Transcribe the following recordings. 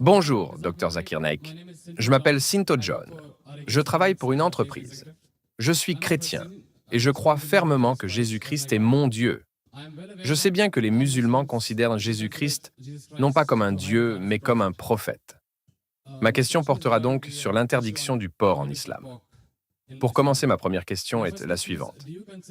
Bonjour, Dr Zakir Naik. Je m'appelle Sinto John. Je travaille pour une entreprise. Je suis chrétien et je crois fermement que Jésus-Christ est mon Dieu. Je sais bien que les musulmans considèrent Jésus-Christ non pas comme un Dieu, mais comme un prophète. Ma question portera donc sur l'interdiction du porc en islam. Pour commencer, ma première question est la suivante.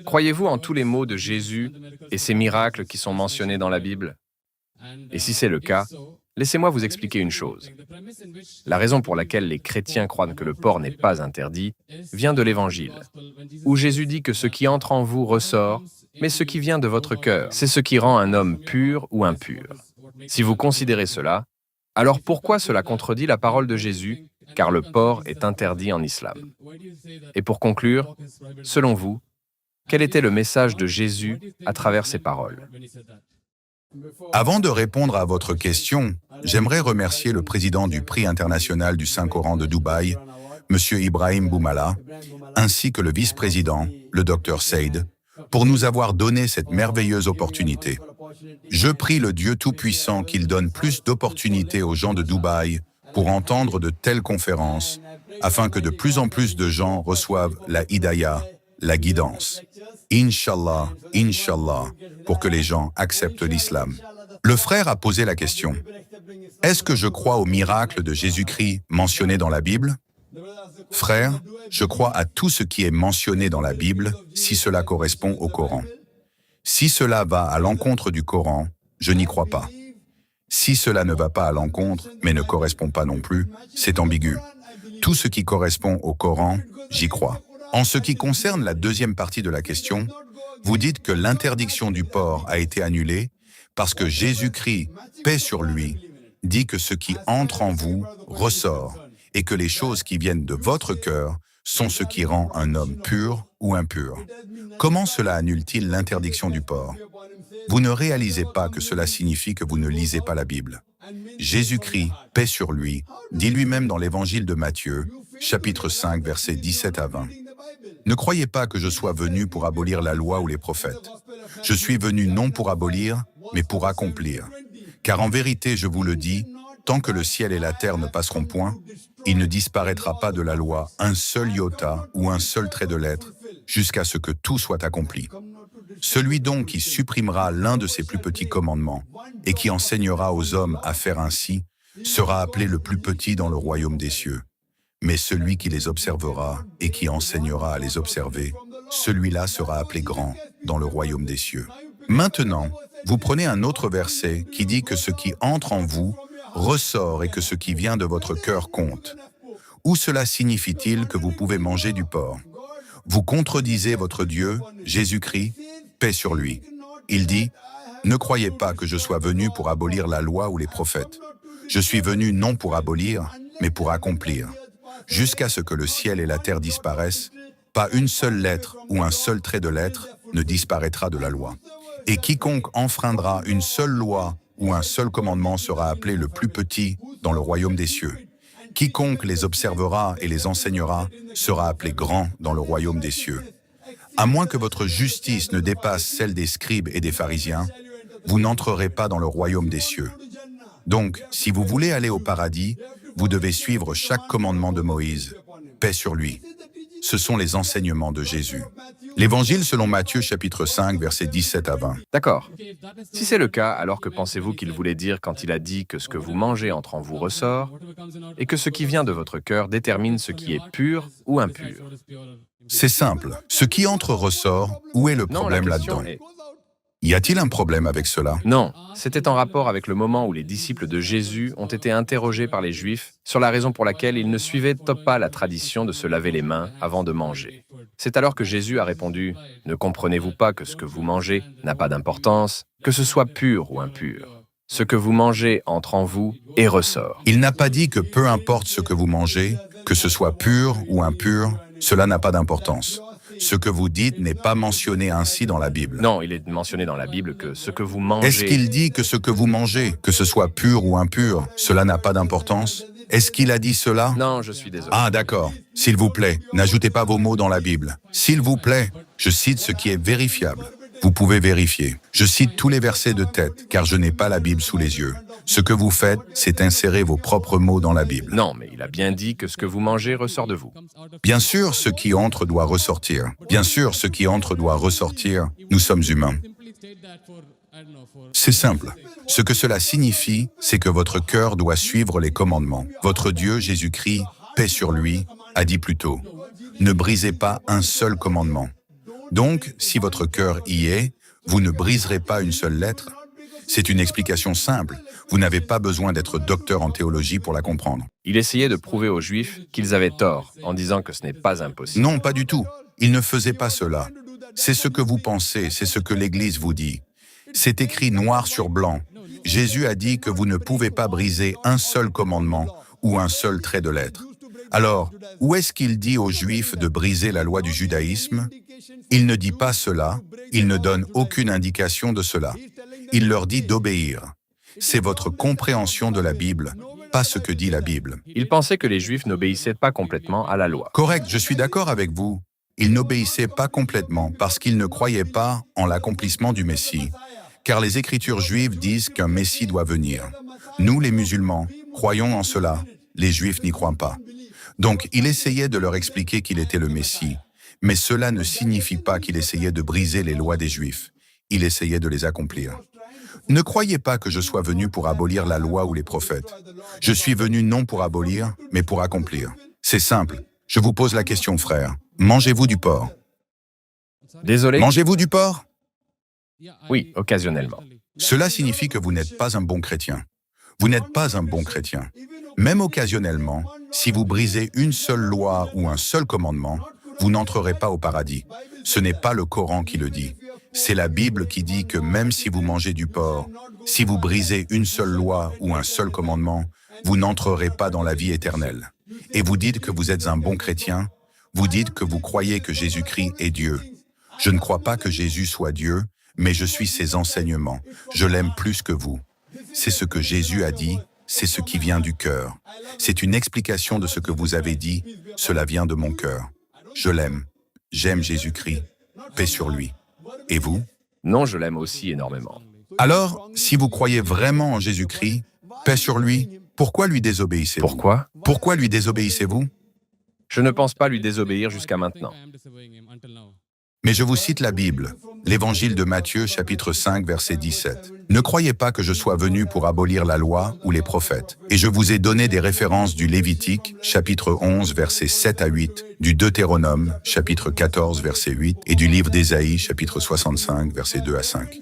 Croyez-vous en tous les mots de Jésus et ses miracles qui sont mentionnés dans la Bible? Et si c'est le cas, laissez-moi vous expliquer une chose. La raison pour laquelle les chrétiens croient que le porc n'est pas interdit vient de l'Évangile, où Jésus dit que ce qui entre en vous ressort, mais ce qui vient de votre cœur, c'est ce qui rend un homme pur ou impur. Si vous considérez cela, alors pourquoi cela contredit la parole de Jésus, car le porc est interdit en islam? Et pour conclure, selon vous, quel était le message de Jésus à travers ces paroles? Avant de répondre à votre question, j'aimerais remercier le président du Prix international du Saint-Coran de Dubaï, M. Ibrahim Boumala, ainsi que le vice-président, le Dr Saïd, pour nous avoir donné cette merveilleuse opportunité. Je prie le Dieu Tout-Puissant qu'il donne plus d'opportunités aux gens de Dubaï pour entendre de telles conférences, afin que de plus en plus de gens reçoivent la hidayah, la guidance. Inch'Allah, Inch'Allah, pour que les gens acceptent l'islam. Le frère a posé la question. Est-ce que je crois aux miracles de Jésus-Christ mentionnés dans la Bible? Frère, je crois à tout ce qui est mentionné dans la Bible si cela correspond au Coran. Si cela va à l'encontre du Coran, je n'y crois pas. Si cela ne va pas à l'encontre, mais ne correspond pas non plus, c'est ambigu. Tout ce qui correspond au Coran, j'y crois. En ce qui concerne la deuxième partie de la question, vous dites que l'interdiction du porc a été annulée parce que Jésus-Christ, paix sur lui, dit que ce qui entre en vous ressort et que les choses qui viennent de votre cœur sont ce qui rend un homme pur ou impur. Comment cela annule-t-il l'interdiction du porc? Vous ne réalisez pas que cela signifie que vous ne lisez pas la Bible. Jésus-Christ, paix sur lui, dit lui-même dans l'évangile de Matthieu, chapitre 5, versets 17 à 20. Ne croyez pas que je sois venu pour abolir la loi ou les prophètes. Je suis venu non pour abolir, mais pour accomplir. Car en vérité, je vous le dis, tant que le ciel et la terre ne passeront point, il ne disparaîtra pas de la loi un seul iota ou un seul trait de lettre, jusqu'à ce que tout soit accompli. Celui donc qui supprimera l'un de ces plus petits commandements et qui enseignera aux hommes à faire ainsi, sera appelé le plus petit dans le royaume des cieux. Mais celui qui les observera et qui enseignera à les observer, celui-là sera appelé grand dans le royaume des cieux. Maintenant, vous prenez un autre verset qui dit que ce qui entre en vous ressort et que ce qui vient de votre cœur compte. Où cela signifie-t-il que vous pouvez manger du porc? Vous contredisez votre Dieu, Jésus-Christ, paix sur lui. Il dit, « Ne croyez pas que je sois venu pour abolir la loi ou les prophètes. Je suis venu non pour abolir, mais pour accomplir. Jusqu'à ce que le ciel et la terre disparaissent, pas une seule lettre ou un seul trait de lettre ne disparaîtra de la loi. Et quiconque enfreindra une seule loi ou un seul commandement sera appelé le plus petit dans le royaume des cieux. Quiconque les observera et les enseignera sera appelé grand dans le royaume des cieux. À moins que votre justice ne dépasse celle des scribes et des pharisiens, vous n'entrerez pas dans le royaume des cieux. Donc, si vous voulez aller au paradis, vous devez suivre chaque commandement de Moïse. Paix sur lui. Ce sont les enseignements de Jésus. L'Évangile selon Matthieu, chapitre 5, versets 17 à 20. D'accord. Si c'est le cas, alors que pensez-vous qu'il voulait dire quand il a dit que ce que vous mangez entre en vous ressort et que ce qui vient de votre cœur détermine ce qui est pur ou impur? C'est simple. Ce qui entre ressort, où est le Non, problème la question là-dedans? est... Y a-t-il un problème avec cela? Non, c'était en rapport avec le moment où les disciples de Jésus ont été interrogés par les Juifs sur la raison pour laquelle ils ne suivaient pas la tradition de se laver les mains avant de manger. C'est alors que Jésus a répondu « Ne comprenez-vous pas que ce que vous mangez n'a pas d'importance, que ce soit pur ou impur? Ce que vous mangez entre en vous et ressort. » Il n'a pas dit que peu importe ce que vous mangez, que ce soit pur ou impur, cela n'a pas d'importance. Ce que vous dites n'est pas mentionné ainsi dans la Bible. Non, il est mentionné dans la Bible que ce que vous mangez... Est-ce qu'il dit que ce que vous mangez, que ce soit pur ou impur, cela n'a pas d'importance? Est-ce qu'il a dit cela? Non, je suis désolé. Ah, d'accord. S'il vous plaît, n'ajoutez pas vos mots dans la Bible. S'il vous plaît, je cite ce qui est vérifiable. Vous pouvez vérifier. Je cite tous les versets de tête, car je n'ai pas la Bible sous les yeux. Ce que vous faites, c'est insérer vos propres mots dans la Bible. Non, mais il a bien dit que ce que vous mangez ressort de vous. Bien sûr, ce qui entre doit ressortir. Bien sûr, ce qui entre doit ressortir. Nous sommes humains. C'est simple. Ce que cela signifie, c'est que votre cœur doit suivre les commandements. Votre Dieu, Jésus-Christ, paix sur lui, a dit plus tôt, ne brisez pas un seul commandement. Donc, si votre cœur y est, vous ne briserez pas une seule lettre. C'est une explication simple. Vous n'avez pas besoin d'être docteur en théologie pour la comprendre. Il essayait de prouver aux Juifs qu'ils avaient tort en disant que ce n'est pas impossible. Non, pas du tout. Il ne faisait pas cela. C'est ce que vous pensez, c'est ce que l'Église vous dit. C'est écrit noir sur blanc. Jésus a dit que vous ne pouvez pas briser un seul commandement ou un seul trait de lettre. Alors, où est-ce qu'il dit aux Juifs de briser la loi du judaïsme? Il ne dit pas cela, il ne donne aucune indication de cela. Il leur dit d'obéir. C'est votre compréhension de la Bible, pas ce que dit la Bible. Il pensait que les Juifs n'obéissaient pas complètement à la loi. Correct, je suis d'accord avec vous. Ils n'obéissaient pas complètement parce qu'ils ne croyaient pas en l'accomplissement du Messie. Car les Écritures juives disent qu'un Messie doit venir. Nous, les musulmans, croyons en cela. Les Juifs n'y croient pas. Donc, il essayait de leur expliquer qu'il était le Messie. Mais cela ne signifie pas qu'il essayait de briser les lois des Juifs. Il essayait de les accomplir. Ne croyez pas que je sois venu pour abolir la loi ou les prophètes. Je suis venu non pour abolir, mais pour accomplir. C'est simple. Je vous pose la question, frère. Mangez-vous du porc? Désolé? Mangez-vous du porc? Oui, occasionnellement. Cela signifie que vous n'êtes pas un bon chrétien. Vous n'êtes pas un bon chrétien. Même occasionnellement, si vous brisez une seule loi ou un seul commandement, vous n'entrerez pas au paradis. Ce n'est pas le Coran qui le dit. C'est la Bible qui dit que même si vous mangez du porc, si vous brisez une seule loi ou un seul commandement, vous n'entrerez pas dans la vie éternelle. Et vous dites que vous êtes un bon chrétien, vous dites que vous croyez que Jésus-Christ est Dieu. Je ne crois pas que Jésus soit Dieu, mais je suis ses enseignements. Je l'aime plus que vous. C'est ce que Jésus a dit, c'est ce qui vient du cœur. C'est une explication de ce que vous avez dit, cela vient de mon cœur. Je l'aime. J'aime Jésus-Christ. Paix sur lui. Et vous? Non, je l'aime aussi énormément. Alors, si vous croyez vraiment en Jésus-Christ, paix sur lui, pourquoi lui désobéissez-vous? Pourquoi? Pourquoi lui désobéissez-vous? Je ne pense pas lui désobéir jusqu'à maintenant. Mais je vous cite la Bible, l'Évangile de Matthieu, chapitre 5, verset 17. « Ne croyez pas que je sois venu pour abolir la loi ou les prophètes. Et je vous ai donné des références du Lévitique, chapitre 11, versets 7 à 8, du Deutéronome, chapitre 14, verset 8, et du livre d'Ésaïe, chapitre 65, versets 2 à 5. »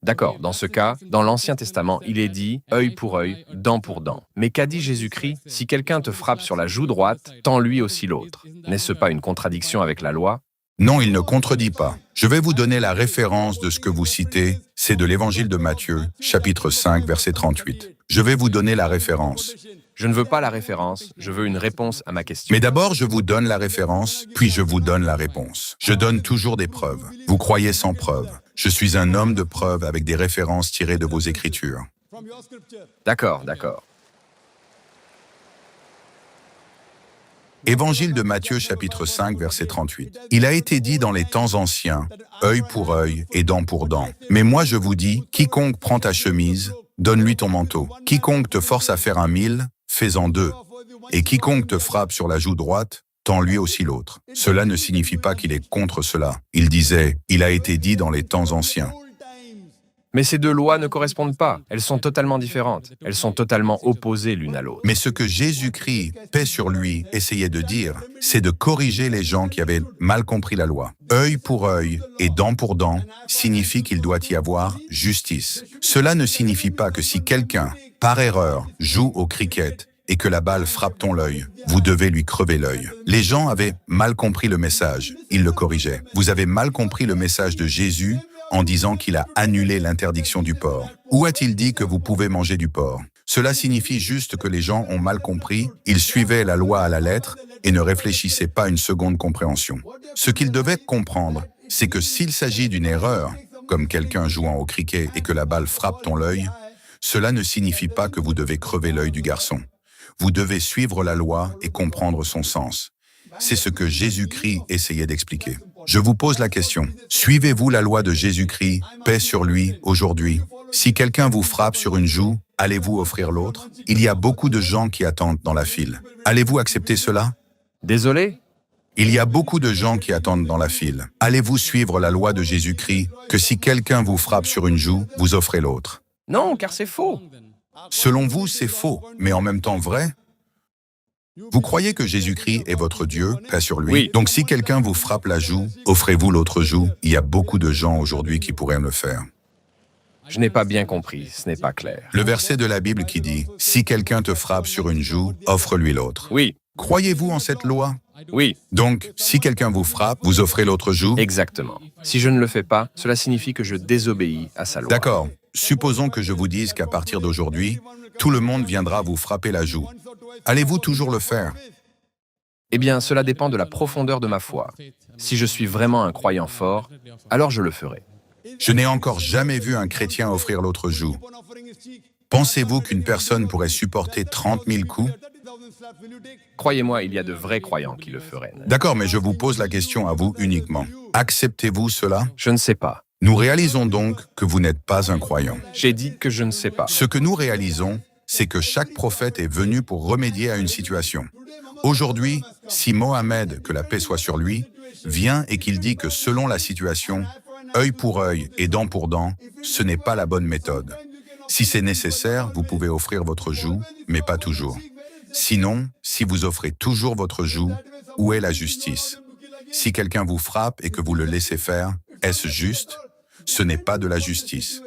D'accord, dans ce cas, dans l'Ancien Testament, il est dit « œil pour œil, dent pour dent ». Mais qu'a dit Jésus-Christ? « Si quelqu'un te frappe sur la joue droite, tends-lui aussi l'autre. » N'est-ce pas une contradiction avec la loi? Non, il ne contredit pas. Je vais vous donner la référence de ce que vous citez. C'est de l'Évangile de Matthieu, chapitre 5, verset 38. Je vais vous donner la référence. Je ne veux pas la référence, je veux une réponse à ma question. Mais d'abord, je vous donne la référence, puis je vous donne la réponse. Je donne toujours des preuves. Vous croyez sans preuve. Je suis un homme de preuve avec des références tirées de vos Écritures. D'accord, d'accord. Évangile de Matthieu, chapitre 5, verset 38. « Il a été dit dans les temps anciens, œil pour œil et dent pour dent. Mais moi je vous dis, quiconque prend ta chemise, donne-lui ton manteau. Quiconque te force à faire 1 000, fais-en 2. Et quiconque te frappe sur la joue droite, tends-lui aussi l'autre. » Cela ne signifie pas qu'il est contre cela. Il disait, il a été dit dans les temps anciens. Mais ces deux lois ne correspondent pas. Elles sont totalement différentes. Elles sont totalement opposées l'une à l'autre. Mais ce que Jésus-Christ, paix sur lui, essayait de dire, c'est de corriger les gens qui avaient mal compris la loi. Œil pour œil et dent pour dent signifie qu'il doit y avoir justice. Cela ne signifie pas que si quelqu'un, par erreur, joue au cricket et que la balle frappe ton l'œil, vous devez lui crever l'œil. Les gens avaient mal compris le message, ils le corrigeaient. Vous avez mal compris le message de Jésus en disant qu'il a annulé l'interdiction du porc. Où a-t-il dit que vous pouvez manger du porc? Cela signifie juste que les gens ont mal compris, ils suivaient la loi à la lettre et ne réfléchissaient pas une seconde compréhension. Ce qu'ils devaient comprendre, c'est que s'il s'agit d'une erreur, comme quelqu'un jouant au cricket et que la balle frappe ton l'œil, cela ne signifie pas que vous devez crever l'œil du garçon. Vous devez suivre la loi et comprendre son sens. C'est ce que Jésus-Christ essayait d'expliquer. Je vous pose la question. Suivez-vous la loi de Jésus-Christ, paix sur lui, aujourd'hui? Si quelqu'un vous frappe sur une joue, allez-vous offrir l'autre? Il y a beaucoup de gens qui attendent dans la file. Allez-vous accepter cela? Désolé? Il y a beaucoup de gens qui attendent dans la file. Allez-vous suivre la loi de Jésus-Christ, que si quelqu'un vous frappe sur une joue, vous offrez l'autre? Non, car c'est faux. Selon vous, c'est faux, mais en même temps vrai? Vous croyez que Jésus-Christ est votre Dieu, paix sur lui? Oui. Donc si quelqu'un vous frappe la joue, offrez-vous l'autre joue? Il y a beaucoup de gens aujourd'hui qui pourraient le faire. Je n'ai pas bien compris, ce n'est pas clair. Le verset de la Bible qui dit « Si quelqu'un te frappe sur une joue, offre-lui l'autre ». Oui, Croyez-vous en cette loi? oui, Donc, si quelqu'un vous frappe, vous offrez l'autre joue? exactement. Si je ne le fais pas, cela signifie que je désobéis à sa loi. D'accord. Supposons que je vous dise qu'à partir d'aujourd'hui, tout le monde viendra vous frapper la joue. Allez-vous toujours le faire? Eh bien, cela dépend de la profondeur de ma foi. Si je suis vraiment un croyant fort, alors je le ferai. Je n'ai encore jamais vu un chrétien offrir l'autre joue. Pensez-vous qu'une personne pourrait supporter 30 000 coups? Croyez-moi, il y a de vrais croyants qui le feraient. D'accord, mais je vous pose la question à vous uniquement. Acceptez-vous cela? Je ne sais pas. Nous réalisons donc que vous n'êtes pas un croyant. J'ai dit que je ne sais pas. Ce que nous réalisons, c'est que chaque prophète est venu pour remédier à une situation. Aujourd'hui, si Mohammed, que la paix soit sur lui, vient et qu'il dit que selon la situation, œil pour œil et dent pour dent, ce n'est pas la bonne méthode. Si c'est nécessaire, vous pouvez offrir votre joue, mais pas toujours. Sinon, si vous offrez toujours votre joue, où est la justice? Si quelqu'un vous frappe et que vous le laissez faire, est-ce juste? Ce n'est pas de la justice.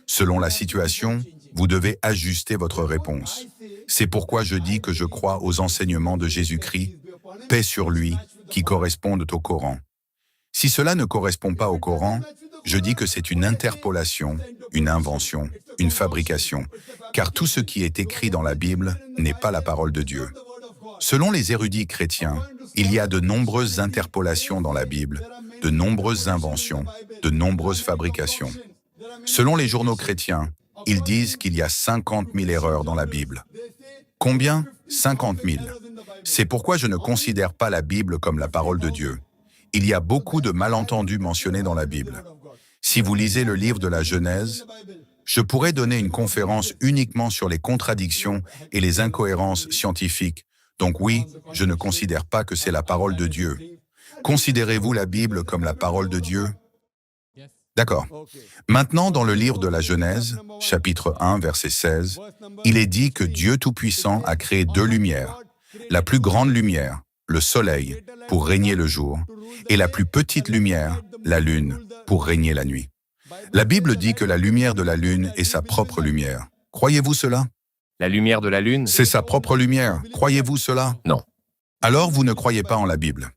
Selon la situation, vous devez ajuster votre réponse. C'est pourquoi je dis que je crois aux enseignements de Jésus-Christ, paix sur lui, qui correspondent au Coran. Si cela ne correspond pas au Coran, je dis que c'est une interpolation, une invention, une fabrication, car tout ce qui est écrit dans la Bible n'est pas la parole de Dieu. Selon les érudits chrétiens, il y a de nombreuses interpolations dans la Bible, de nombreuses inventions, de nombreuses fabrications. Selon les journaux chrétiens, ils disent qu'il y a 50 000 erreurs dans la Bible. Combien? 50 000. C'est pourquoi je ne considère pas la Bible comme la parole de Dieu. Il y a beaucoup de malentendus mentionnés dans la Bible. Si vous lisez le livre de la Genèse, je pourrais donner une conférence uniquement sur les contradictions et les incohérences scientifiques. Donc oui, je ne considère pas que c'est la parole de Dieu. Considérez-vous la Bible comme la parole de Dieu? D'accord. Maintenant, dans le livre de la Genèse, chapitre 1, verset 16, il est dit que Dieu Tout-Puissant a créé deux lumières. La plus grande lumière, le soleil, pour régner le jour, et la plus petite lumière, la lune, pour régner la nuit. La Bible dit que la lumière de la lune est sa propre lumière. Croyez-vous cela? La lumière de la lune? C'est sa propre lumière. Croyez-vous cela? Non. Alors vous ne croyez pas en la Bible.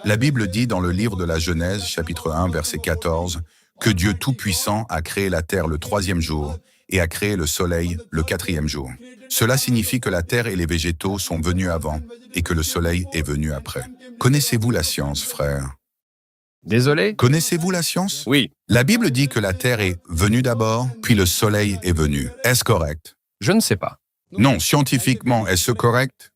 La Bible dit dans le livre de la Genèse, chapitre 1, verset 14, que Dieu Tout-Puissant a créé la terre le troisième jour et a créé le soleil le quatrième jour. Cela signifie que la terre et les végétaux sont venus avant et que le soleil est venu après. Connaissez-vous la science, frère? Désolé? Connaissez-vous la science? Oui. La Bible dit que la terre est venue d'abord, puis le soleil est venu. Est-ce correct? Je ne sais pas. Non, scientifiquement, est-ce correct?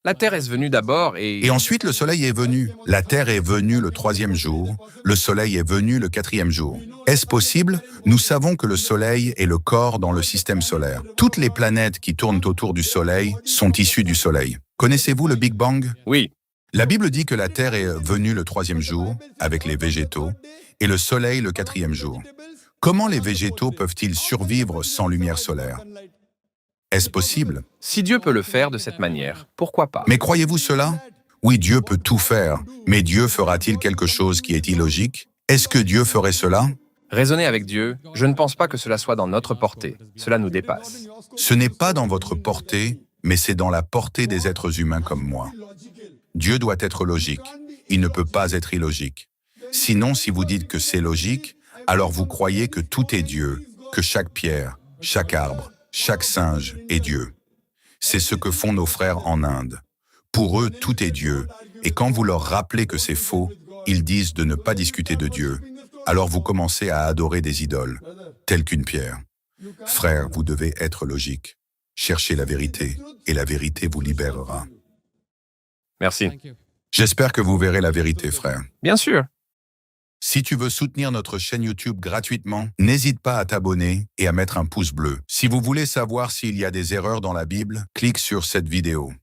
La Terre est venue d'abord Et ensuite, le soleil est venu. La terre est venue le troisième jour, le soleil est venu le quatrième jour. Est-ce possible? Nous savons que le soleil est le corps dans le système solaire. Toutes les planètes qui tournent autour du soleil sont issues du soleil. Connaissez-vous le Big Bang? Oui. La Bible dit que la terre est venue le troisième jour, avec les végétaux, et le soleil le quatrième jour. Comment les végétaux peuvent-ils survivre sans lumière solaire? Est-ce possible? Si Dieu peut le faire de cette manière, pourquoi pas? Mais croyez-vous cela? Oui, Dieu peut tout faire, mais Dieu fera-t-il quelque chose qui est illogique? Est-ce que Dieu ferait cela? Raisonner avec Dieu, je ne pense pas que cela soit dans notre portée. Cela nous dépasse. Ce n'est pas dans votre portée, mais c'est dans la portée des êtres humains comme moi. Dieu doit être logique. Il ne peut pas être illogique. Sinon, si vous dites que c'est logique, alors vous croyez que tout est Dieu, que chaque pierre, chaque arbre, chaque singe est Dieu. C'est ce que font nos frères en Inde. Pour eux, tout est Dieu, et quand vous leur rappelez que c'est faux, ils disent de ne pas discuter de Dieu. Alors vous commencez à adorer des idoles, telles qu'une pierre. Frères, vous devez être logique. Cherchez la vérité, et la vérité vous libérera. Merci. J'espère que vous verrez la vérité, frère. Bien sûr. Si tu veux soutenir notre chaîne YouTube gratuitement, n'hésite pas à t'abonner et à mettre un pouce bleu. Si vous voulez savoir s'il y a des erreurs dans la Bible, clique sur cette vidéo.